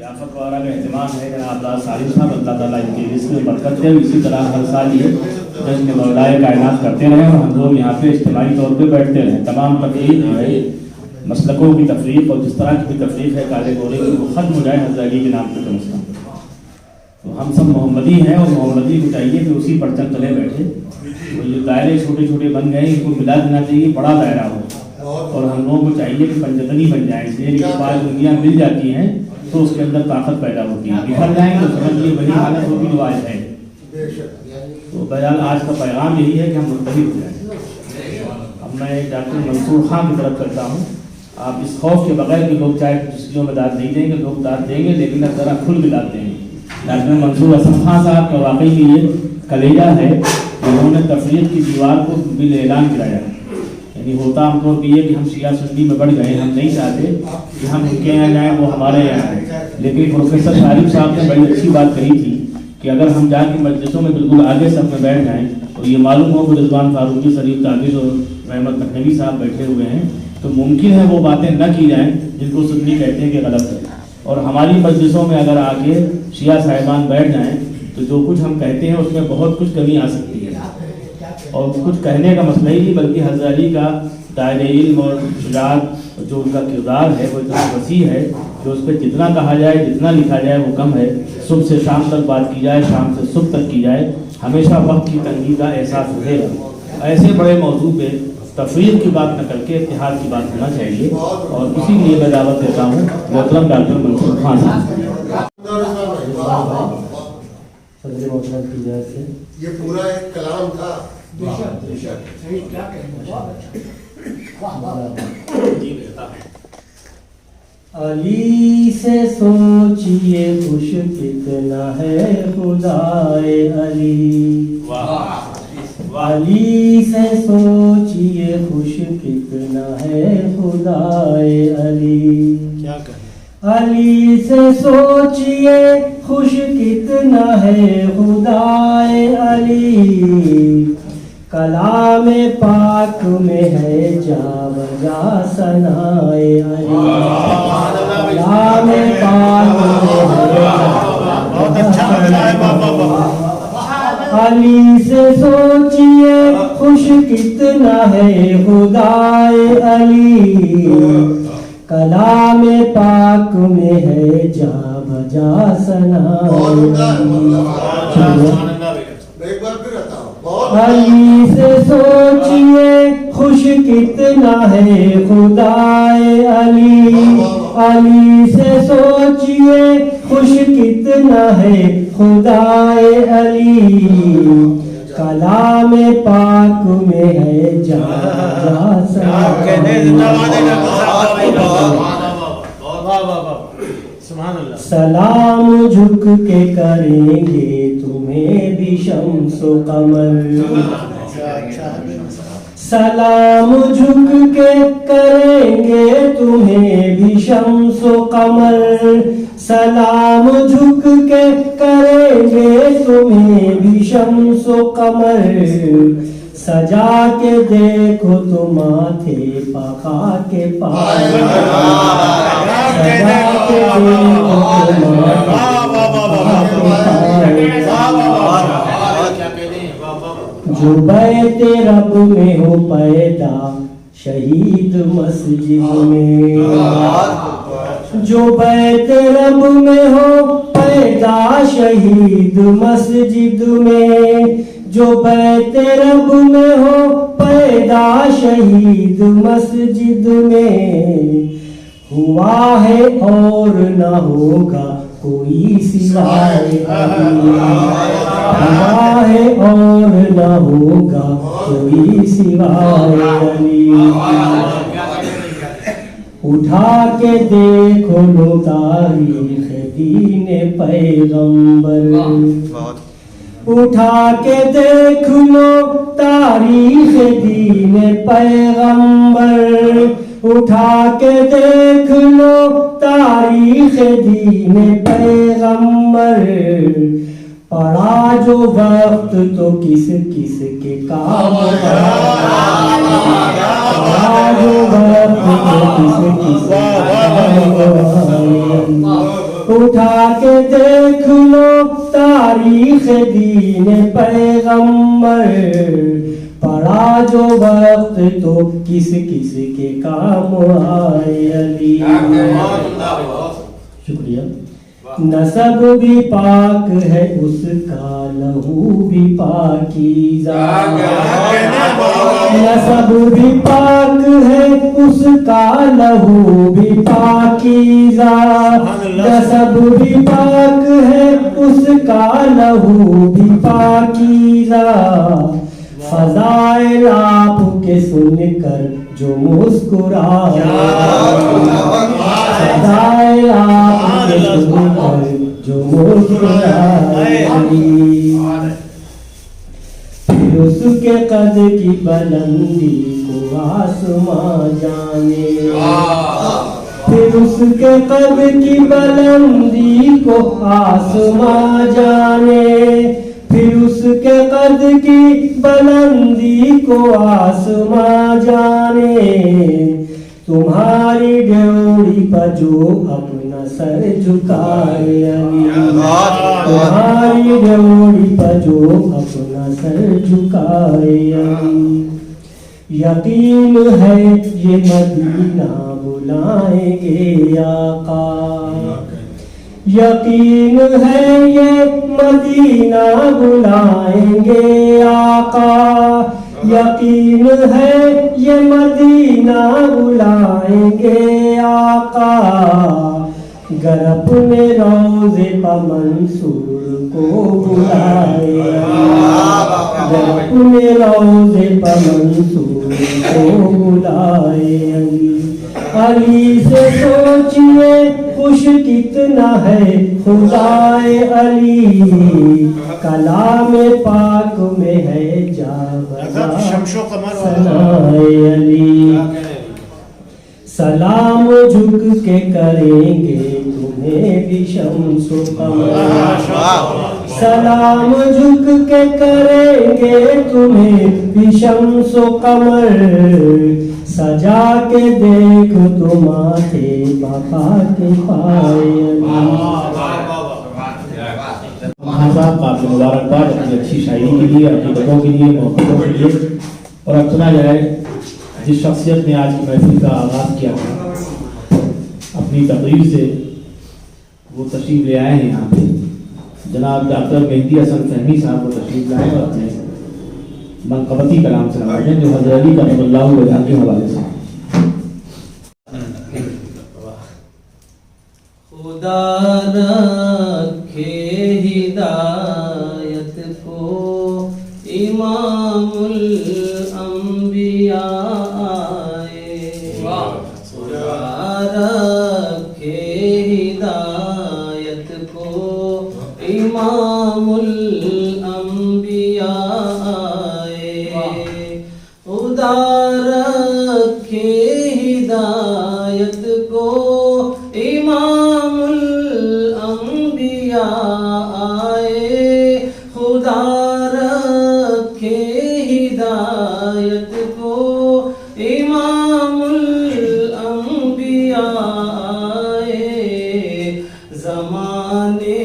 ضیافت وغیرہ کا اہتمام ہے جناب صالح صاحب، اللہ تعالیٰ ان کے رزق میں برکت دے، اسی طرح ہر سال یہ جشن مولائے کائنات کرتے رہیں اور ہم لوگ یہاں پہ اجتماعی طور پہ بیٹھتے رہیں. تمام تفریق جو ہے مسلکوں کی تفریق اور جس طرح کی بھی تفریق ہے کالے گورے کی وہ ختم ہو جائے حضرت علی کے نام پہ کم از کم. تو ہم سب محمدی ہیں اور محمدی کو چاہیے کہ اسی پرچم تلے بیٹھے. وہ جو دائرے چھوٹے چھوٹے بن گئے ان کو ملا دینا چاہیے، بڑا دائرہ ہو. اور ہم لوگوں کو چاہیے کہ پنجتنی بن جائیں، اس لیے کہ بعض دنیا مل جاتی ہیں تو اس کے اندر طاقت پیدا ہوتی ہے. بکھر جائیں تو سمجھ لیے بڑی حالت ہوگی جو آج ہے. تو بہرحال آج کا پیغام یہی ہے کہ ہم متحد ہو جائیں. اب میں ڈاکٹر منصور خان کی طرف کرتا ہوں. آپ اس خوف کے بغیر کہ لوگ چاہے کسیوں میں داد نہیں دیں گے، لوگ داد دیں گے لیکن اب ذرا کھل کے داد دیں گے. ڈاکٹر منصور حسن خان صاحب کا واقعی یہ کلیجہ ہے، انہوں نے تفریق کی دیوار کو بال اعلان کرایا. یعنی ہوتا ہم طور پہ یہ کہ ہم شیعہ سنی میں بڑھ گئے، ہم نہیں چاہتے کہ ہم ان کے یہاں جائیں وہ ہمارے یہاں آئیں. لیکن پروفیسر شارف صاحب نے بڑی اچھی بات کہی تھی کہ اگر ہم جا کے مجلسوں میں بالکل آگے سب میں بیٹھ جائیں اور یہ معلوم ہو کہ رضوان فاروقی، شریف تعبیر اور رحمت نقوی صاحب بیٹھے ہوئے ہیں تو ممکن ہے وہ باتیں نہ کی جائیں جن کو سنی کہتے ہیں کہ غلط ہے. اور ہماری مجلسوں میں اگر آ کے شیعہ صاحبان بیٹھ جائیں تو جو کچھ ہم کہتے ہیں اس میں بہت کچھ کمی آ سکتی ہے. اور کچھ کہنے کا مسئلہ ہی نہیں بلکہ حضرت علی کا دائرۂ علم اور شجاعت جو ان کا کردار ہے وہ اتنا وسیع ہے کہ اس پہ جتنا کہا جائے جتنا لکھا جائے وہ کم ہے. صبح سے شام تک بات کی جائے، شام سے صبح تک کی جائے، ہمیشہ وقت کی تنگی کا احساس رہے گا. ایسے بڑے موضوع پہ تفریق کی بات نہ کر کے اتحاد کی بات ہونا چاہیے اور اسی لیے میں دعوت دیتا ہوں محترم ڈاکٹر منصور خان صاحب. یہ پورا ایک کلام تھا. علی سے سوچئے خوش کتنا ہے خدائے علی. علی سے سوچئے خوش کتنا ہے خدائے علی. علی سے سوچئے خوش کتنا ہے خدائے علی. کلام پاک میں ہے جا بجا ثنائے علی. کلام پاک میں ہے علی سے سوچئے خوش کتنا ہے خدائے علی. کلام پاک میں ہے جا بجا ثنائے علی. سے سوچئے خوش کتنا ہے خدائے علی. علی سے سوچئے خوش کتنا ہے خدائے علی. کلام پاک میں ہے جا سلام جھک کے کریں گے تمہیں بھی شمس و قمر. سلام جھک کے کریں گے تمہیں بھی شمس و قمر. سلام جھک کے کریں گے تمہیں بھی شمس و قمر. سجا کے دیکھو تم ماتھے پخا کے پاس. سجا کے دیکھو تم جو بیت رب میں ہو پیدا شہید مسجد میں. جو بیت رب میں ہو پیدا شہید مسجد میں. جو بیت رب میں ہو پیدا شہید مسجد میں. ہوا ہے اور نہ ہوگا کوئی سوائے علی. ہوا ہے اور نہ ہوگا کوئی سوائے علی. اٹھا کے دیکھو لو تاریخ دین پیغمبر. اٹھا کے دیکھ لو تاریخ دین پیغمبر. اٹھا کے دیکھ لو تاریخ دین پیغمبر. پڑا جو وقت تو کس کس کے کام پڑا جو وقت تو کس کس کے کام. اٹھا کے دیکھ لو تاریخ دین پیغمبر، پڑا جو وقت تو کس کس کے کام آئے علی۔ شکریہ۔ نسب بھی پاک ہے اس کا لہو بھی پاکیزہ، نسب بھی پاک ہے اس کا لہو بھی پاکیزہ، نسب بھی پاک ہے اس کا لہو بھی پاکیزہ، فضائل آپ کے سن کر جو مسکرائے، فضائل آپ کے سن کر جو مسکرائے، پھر اس کے قد کی بلندی کو آسماں جانے، پھر اس کے قد کی بلندی کو آسماں جانے، پھر اس کے قد کی بلندی کو آسماں جانے، تمہاری ڈیوڑی پر جو اپنا سر جھکائے علی، تمہاری ڈیوڑی پر جو اپنا سر جھکائے علی، یقین ہے یہ مدینہ بلائیں گے آقا، یقین ہے یہ مدینہ بلائیں گے آقا، یقین ہے یہ مدینہ بلائیں گے آقا، گر اپنے روضے پہ منصور کو بلائے، گر اپنے روضے پہ منصور کو بلائے علی، علی سے سوچئے خوش کتنا ہے خدائے علی، کلام پاک میں ہے جا بجا ثنائے علی، سلام جھک کے کریں گے تمہیں بھی شمس و قمر، سلام جھک کے کریں گے تمہیں بھی شمس و قمر، سجا کے دیکھ تو ماتھے بقا کے پائے صاحب کا آپ کو مبارکباد اپنی اچھی شاعری کے لیے، عقیدتوں کے لیے، محبتوں کے لیے۔ اور اب سنا جائے جس شخصیت نے آج کی محفل کا آغاز کیا تھا اپنی تقریر سے، وہ تشریف لے آئے ہیں یہاں پہ، جناب ڈاکٹر مہدی حسن فہمی صاحب کو تشریف لائے اور اپنے منقبتی کلام سے نوازیں جو حضرت علی کرم اللہ وجہہ کے حوالے سے۔ خدا رکھے ہدایت کو امام الانبیاء آئے، خدا رکھے ہدایت کو امام الانبیاء آئے، خدا رکھے ہدایت کو امام الانبیاء آئے، خدا رکھے ہدایت کو امام الانبیاء آئے، زمانے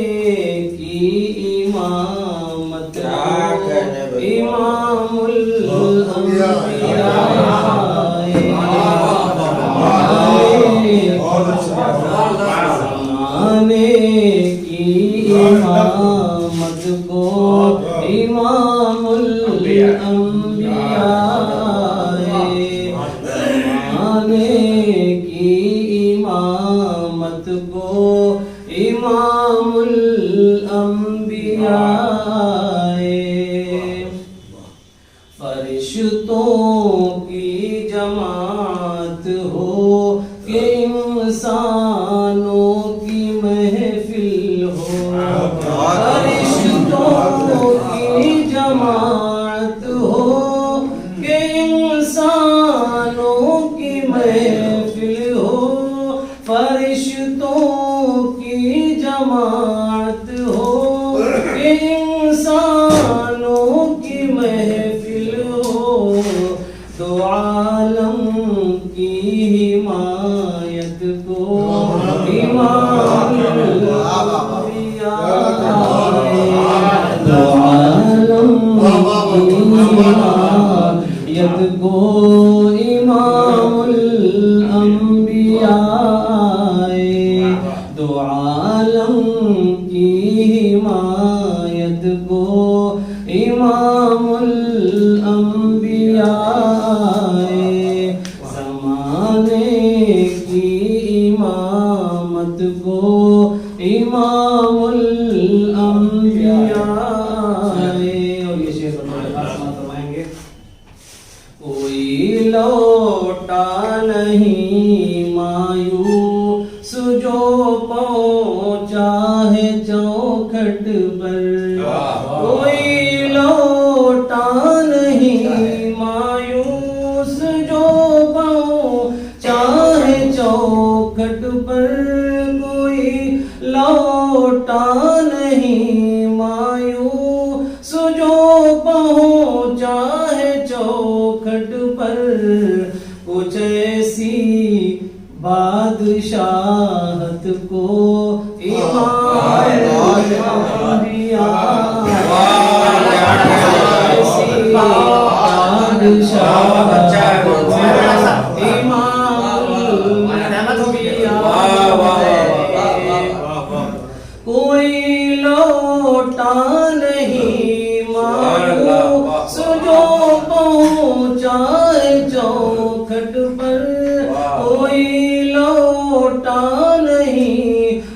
کی امامت کو امام الانبیاء آئے، زمانے کی امامت کو امام الانبیاء آئے، زمانے کی امامت کو امام الانبیاء آئے، فرشتوں کی جماعت ہو کہ انسانوں کی محفل ہو، فرشتوں کی جماعت ہو کہ انسانوں کی محفل ہو، فرشتوں کی جماعت ہو کہ انسانوں کی محفل ہو، دو عالم کی حمایت کو امام حمایت کو امام الانبیاء دو عالم کی حمایت کو امام الانبیاء زمانے کی امامت کو امام الانبیاء. اور یہ شعر فرمائیں گے. کوئی لوٹا نہیں مایوس جو پہنچا ہے چوکھٹ پر. کوئی لوٹا نہیں مایوس جو پہنچا ہے چوکھٹ پر. کوئی لوٹا نہیں مایوس جو پہنچا ہے چوکھٹ پر. کچھ ایسی بادشاہت کو امام الانبیاء ایسی بادشاہت کو امام الانبیاء. کوئی لوٹا نہیں مایوس جو پہنچا ہے چوکھٹ پر. کوئی لوٹا نہیں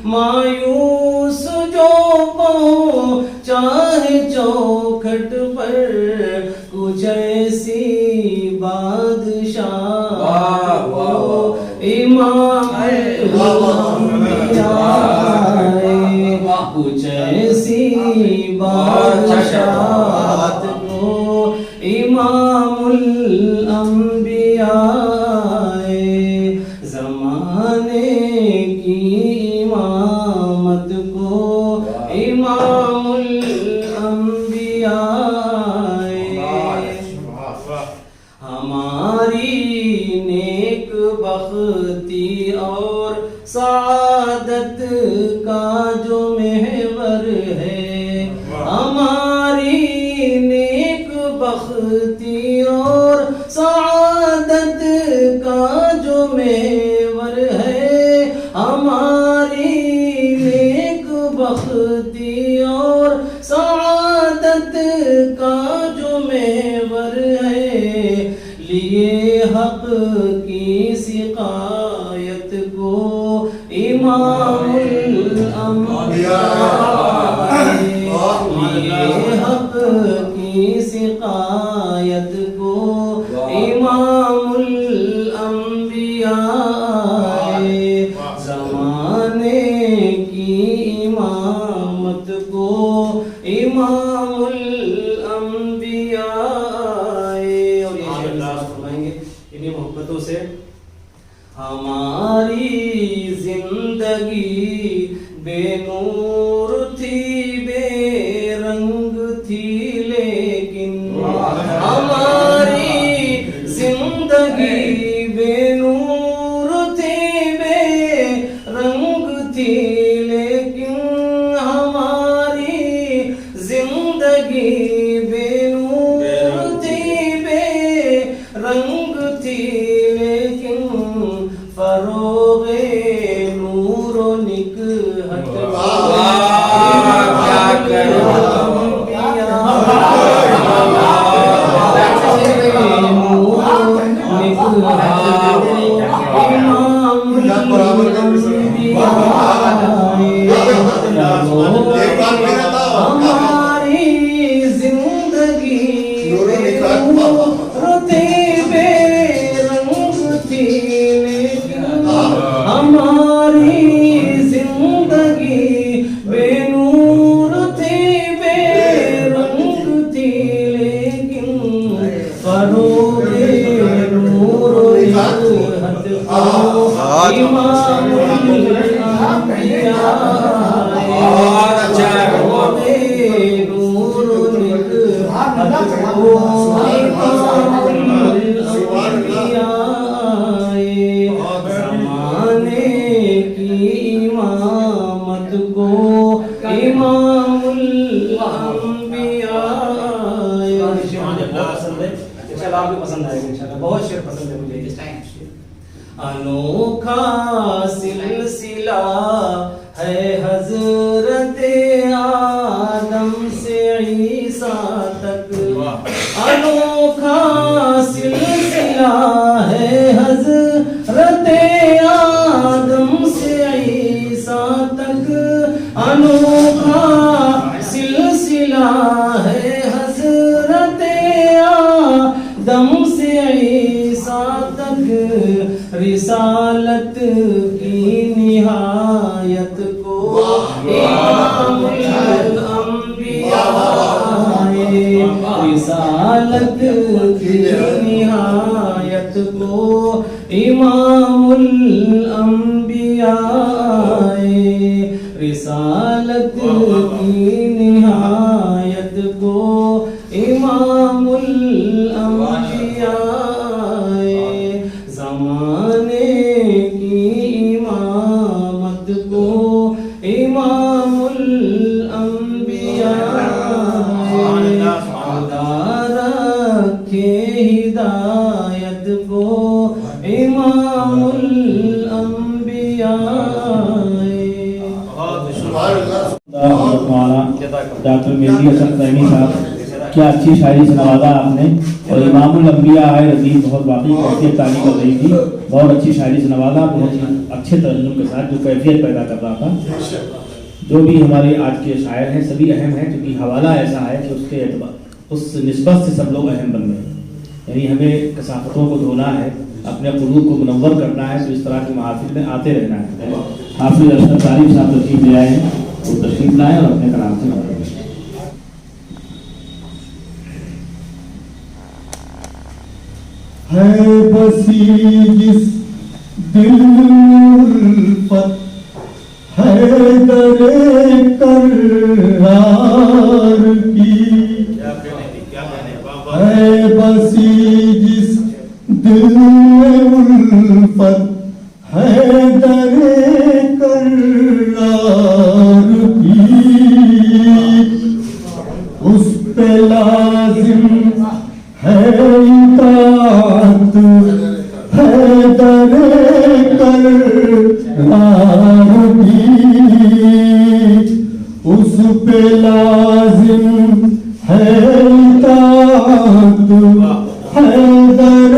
مایوس جو پہنچا ہے چوکھٹ پر. کچھ ایسی بادشاہ کو امام الانبیاء. کچھ ایسی بادشاہت کو امام الانبیاء زمانے کی امامت کو امام الانبیاء. ہماری نیک بختی اور سعادت کا جو محور ہے. ہماری نیک بختی اور سعادت کا جو محور ہے. ہماری نیک بختی اور سعادت کا جو محور ہے. لیے حق کی سقایت کو امام الانبیاء. لیے حق کی سقایت کو امام الانبیاء. زمانے کی امامت کو امام الانبیاء. اور یہ شعر فرمائیں گے انہیں محبتوں سے. ہماری زندگی بے نور تھی بے رنگ تھی لیکن ہماری زندگی بے نور تھی بے رنگ تھی لیکن ہماری زندگی بے نور تھی بے رنگ تھی لیکن فروغ نور و نکہت ہماری زندگی بے رنگ تھی لیکن ہماری زندگی بے نور تھی بے رنگ تھی لیکن فروغ نور و نکہت امام الانبیاء. نور و نکہت زمانے کی امامت کو امام الانبیاء. کلام بھی پسند آئے گا انشاءاللہ. بہت شعر پسند ہے مجھے اس ٹائم. انوکھا سلسلہ ہے حضرت آدم سے عیسیٰ تک. انوکھا سلسلہ ہے حضرت آدم سے عیسیٰ تک. انوکھا سلسلہ ہے حضرت آدم سے عیسیٰ تک. رسالت کی نہایت کو امام الانبیاء. رسالت کی نہایت کو امام الانبیاء. رسالت کی نہایت کو امام الانبیاء. زمانے کی امامت کو امام الانبیاء. خدا رکھے ہدایت کو امام الانبیاء. ڈاکٹر مہدی حسن فہمی صاحب, کیا اچھی شاعری سے نوازا آپ نے. اور امام الانبیاء آئے رضی بہت واقعی کیفیت تعلیم کر رہی تھی, بہت اچھی شاعری سے نوازا, بہت ہی اچھے ترجم کے ساتھ جو کیفیت پیدا کر رہا تھا. جو بھی ہمارے آج کے شاعر ہیں سبھی اہم ہیں, کیونکہ حوالہ ایسا ہے کہ اس کے اعتبار اس نسبت سے سب لوگ اہم بن گئے. یعنی ہمیں کثافتوں کو دھونا ہے, اپنے قلوب کو منور کرنا ہے, تو اس طرح کے محافل میں آتے رہنا ہے. حافظ اشرف طارق صاحب تشریف لے آئے ہیں, وہ تشریف لائیں اور اپنے کلام سے نوازیں. ہے بسی جس دل میں الفت ہے در قرار کی. ہے بسی جس دل میں الفت ہے در قرار کی. اس پہ لازم ہے اطاعت ہے در قرار کی. اس پہ لازم ہے اطاعت ہے در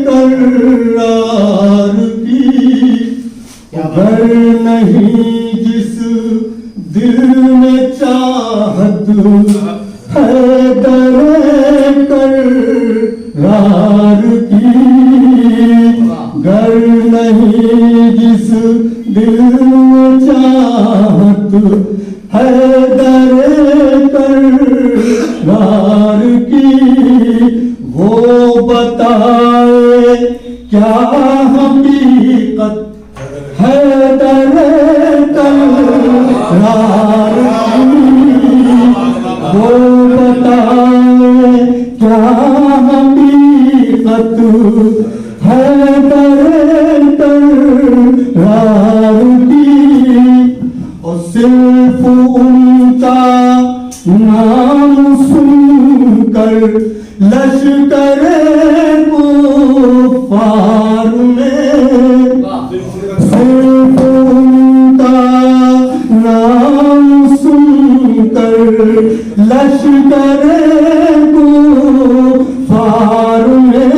قرار کی. گر نہیں جس دل میں چاہت ہے در قرار کی. گر نہیں جس دل میں چاہت ہے در قرار کی. وہ بتائے کیا حقیقت ہے در قرار کی. وہ بتائے کیا حقیقت ہے در قرار کی. اور صرف ان کا نام سن کر لشکر کفار میں, صرف ان کا نام سن کر لشکر کفار میں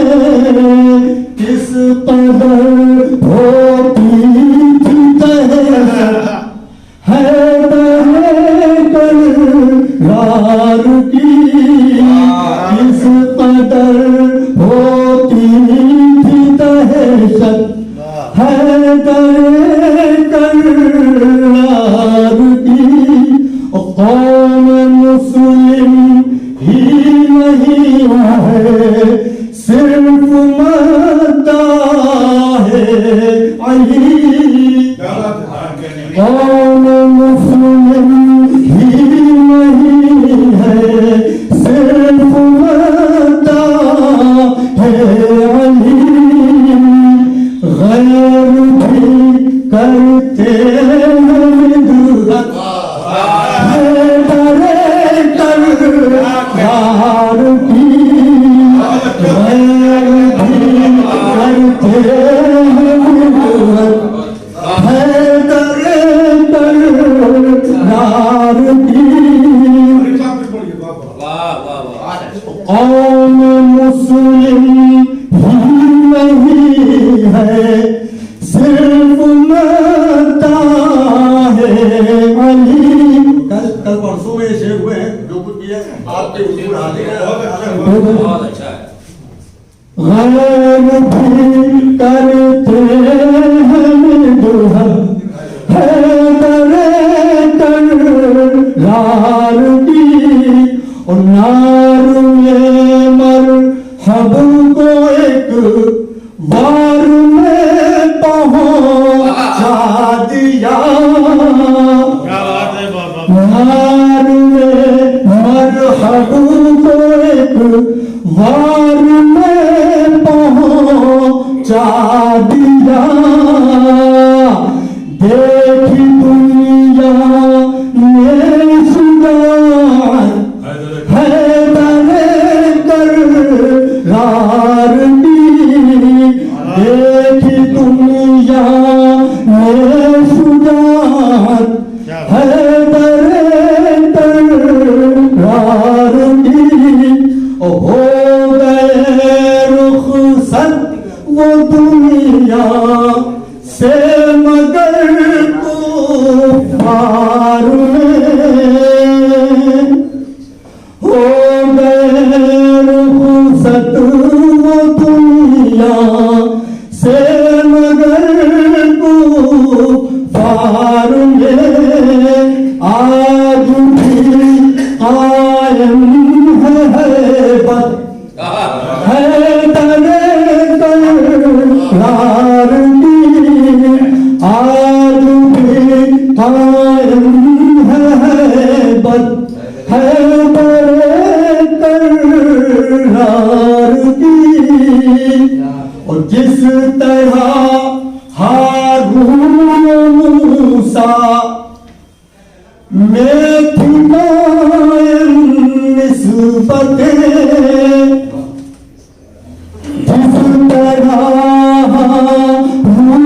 کس قدر ہوتی تھی دہشت ہے در قرار کی. کس قدر ہوتی تھی دہشت ہے در قرار کی. قوم مسلم ہی نہیں ہے صرف مداح علی. قوم مسلم ہی نہیں ہے صرف مداح علی. غیر بھی کرتے ہیں بدعت ہے در قرار کی. قوم مسلم ہی نہیں ہے صرف متا ہے علی. کل پرسوں میں شیر ہوئے ہیں جو کچھ بھی ہے آپ کے حضور حاضر ہیں. بہت اچھا ہے. غیر بھی کرتے ہیں دلہن حیدر کرار کی اور نار میں مرحب کو ایک بار میں پہنچا دیا. نار میں مرحب کو ایک بار میں پہنچا دیا. دیکھی دنیا نے شجاعت حیدر کرار کی. دیکھی دنیا نے شجاعت حیدر کرار کی. ہو گئے رخصت وہ دنیا سے مگر کفار میں. ہو گئے رخصت وہ دنیا سے مگر کفار میں. آج بھی قائم ہے بت حیدر کرار کی. آج بھی قائم ہے بت حیدر کرار کی. اور جس طرح ہارون موسیٰ میں تھی قائم نسبتیں. جس طرح ہارون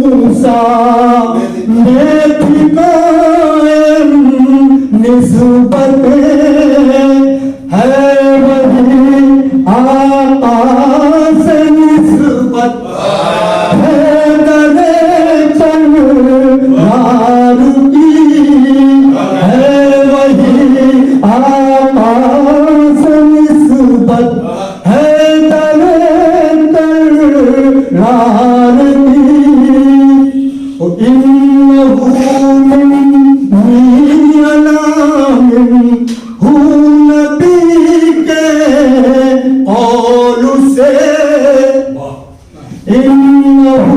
موسیٰ میں تھی قائم نسبتیں ہے وہی آقا سے نسبت حیدر کرار کی. ہے وہی آقا سے نسبت حیدر کرار کی. وَإِنَّهُ مِنْ علام ہوں نبی کے قول سے. إِنَّهُ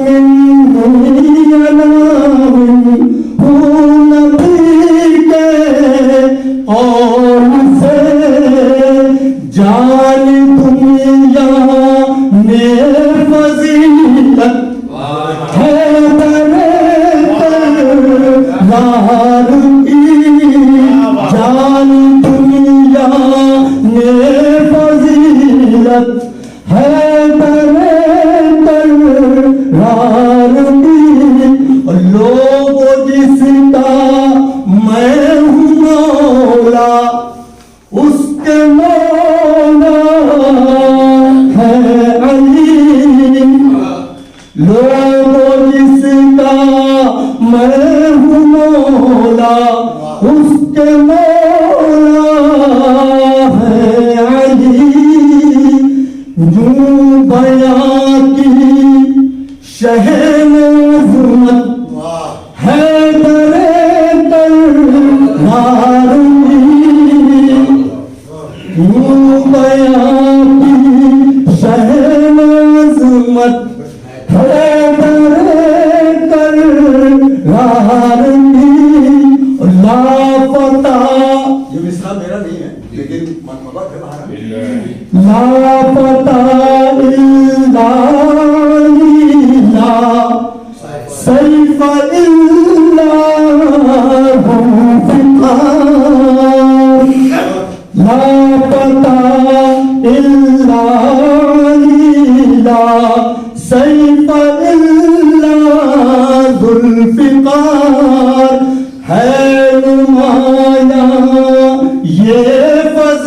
مِنْ علام ہوں نبی کے قول سے. جان دنیا نے فضیلت حیدر کرار کی. جان دنیا نے فضیلت حیدر کرار کی. لوگوں جس کا میں ہوں مولا اس کے مولا ہے علی. لوگوں جس کا میں ہوں مولا اس کے مولا ہے علی. یوں بیان کی شہن عظمت حیدر کرار کی. یوں بیان کی شہن عظمت حیدر کرار کی. لاپتہ یہ مصرع میرا نہیں ہے لیکن منقبہ ہے باہر. لاپتہ الا سیف اللہ فقار. لاپتہ الا سیف اللہ ذوالفقار. ہے نمایاں یہ فضل